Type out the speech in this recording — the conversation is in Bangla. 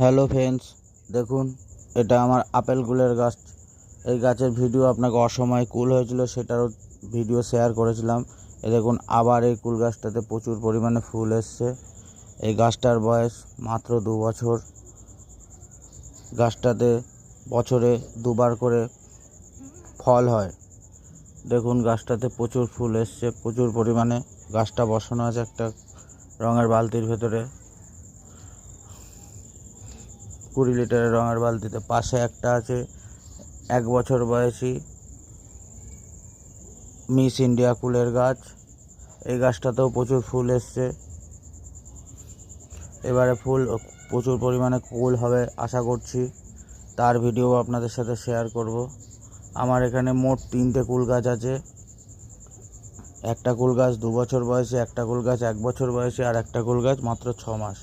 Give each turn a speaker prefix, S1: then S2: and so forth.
S1: হ্যালো ফ্রেন্ডস, দেখুন এটা আমার আপেল কুলের গাছ। এই গাছের ভিডিও আপনাকে অসময়ে কুল হয়েছিল সেটারও ভিডিও শেয়ার করেছিলাম। দেখুন আবার এই কুল গাছটাতে প্রচুর পরিমাণে ফুল এসছে। এই গাছটার বয়স মাত্র 2 বছর। গাছটাতে বছরে 2বার করে ফল হয়। দেখুন গাছটাতে প্রচুর ফুল এসছে, প্রচুর পরিমাণে। গাছটা বসানো আছে একটা রঙের বালতির ভেতরে, 20 লিটারের রঙের বালতিতে। পাশে একটা আছে 1 বছর বয়সী মিস ইন্ডিয়া কুলের গাছ। এই গাছটাতেও প্রচুর ফুল এসছে। এবারে প্রচুর পরিমাণে কুল হবে আশা করছি, তার ভিডিও আপনাদের সাথে শেয়ার করব। আমার এখানে মোট 3টে কুল গাছ আছে। একটা কুল গাছ 2 বছর বয়সে, একটা কুল গাছ 1 বছর বয়সে, আর একটা কুল গাছ মাত্র 6 মাস।